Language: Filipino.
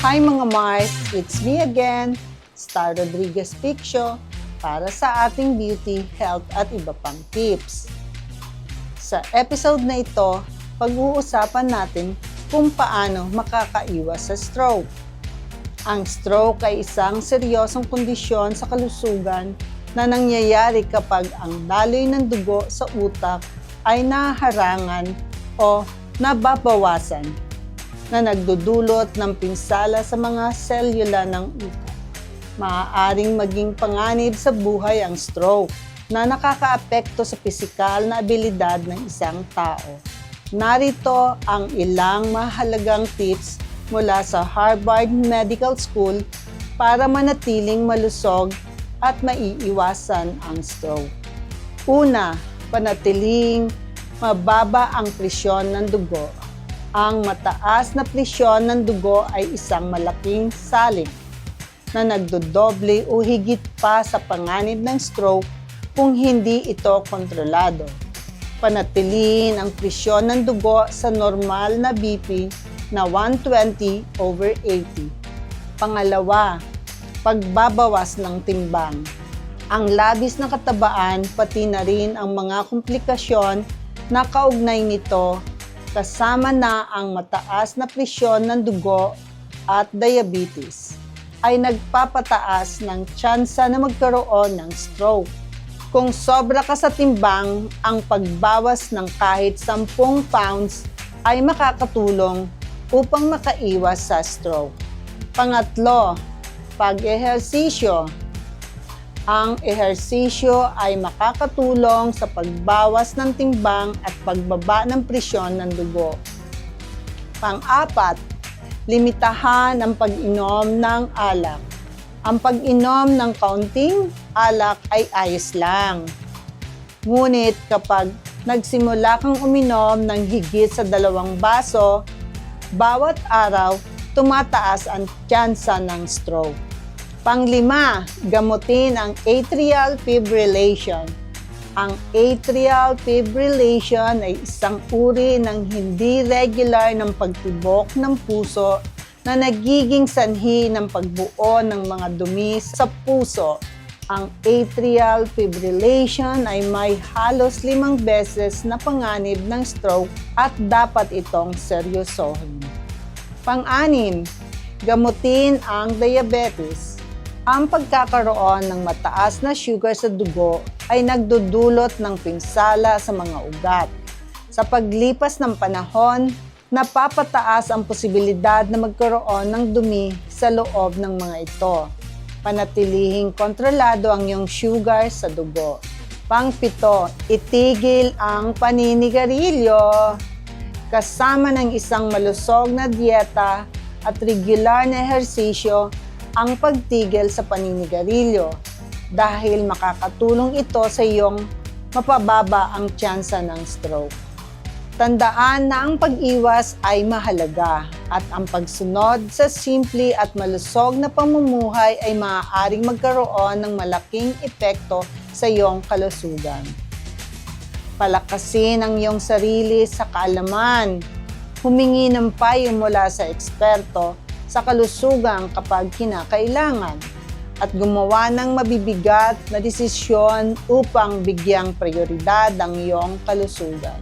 Hi mga Mars! It's me again, Star Rodriguez Picture, para sa ating beauty, health at iba pang tips. Sa episode na ito, pag-uusapan natin kung paano makakaiwas sa stroke. Ang stroke ay isang seryosong kondisyon sa kalusugan na nangyayari kapag ang daloy ng dugo sa utak ay naharangan o nababawasan, na nagdudulot ng pinsala sa mga selula ng utak. Maaaring maging panganib sa buhay ang stroke na nakakaapekto sa pisikal na abilidad ng isang tao. Narito ang ilang mahalagang tips mula sa Harvard Medical School para manatiling malusog at maiiwasan ang stroke. Una, panatiling mababa ang presyon ng dugo. Ang mataas na presyon ng dugo ay isang malaking salin na nagdodoble o higit pa sa panganib ng stroke kung hindi ito kontrolado. Panatilihin ang presyon ng dugo sa normal na BP na 120/80. Pangalawa, pagbabawas ng timbang. Ang labis na katabaan pati na rin ang mga komplikasyon na kaugnay nito, kasama na ang mataas na presyon ng dugo at diabetes, ay nagpapataas ng tsansa na magkaroon ng stroke. Kung sobra ka sa timbang, ang pagbawas ng kahit 10 pounds ay makakatulong upang makaiwas sa stroke. Pangatlo, pag-ehersisyo. Ang ehersisyo ay makakatulong sa pagbawas ng timbang at pagbaba ng presyon ng dugo. Pang-apat, limitahan ang pag-inom ng alak. Ang pag-inom ng kaunting alak ay ayos lang. Ngunit kapag nagsimula kang uminom ng higit sa 2 baso bawat araw, tumataas ang tsansa ng stroke. Pang-5, gamutin ang atrial fibrillation. Ang atrial fibrillation ay isang uri ng hindi regular ng pagtibok ng puso na nagiging sanhi ng pagbuo ng mga dumi sa puso. Ang atrial fibrillation ay may halos 5 beses na panganib ng stroke at dapat itong seryosohin. Pang-6, gamutin ang diabetes. Ang pagkakaroon ng mataas na sugar sa dugo ay nagdudulot ng pinsala sa mga ugat. Sa paglipas ng panahon, napapataas ang posibilidad na magkaroon ng dumi sa loob ng mga ito. Panatilihing kontrolado ang iyong sugar sa dugo. Pang-7, itigil ang paninigarilyo. Kasama ng isang malusog na dieta at regular na ehersisyo ang pagtigil sa paninigarilyo dahil makakatulong ito sa iyong mapababa ang tsansa ng stroke. Tandaan na ang pag-iwas ay mahalaga at ang pagsunod sa simple at malusog na pamumuhay ay maaaring magkaroon ng malaking epekto sa iyong kalusugan. Palakasin ang iyong sarili sa kaalaman. Humingi ng payo mula sa eksperto sa kalusugan kapag kinakailangan at gumawa ng mabibigat na desisyon upang bigyang prioridad ang iyong kalusugan.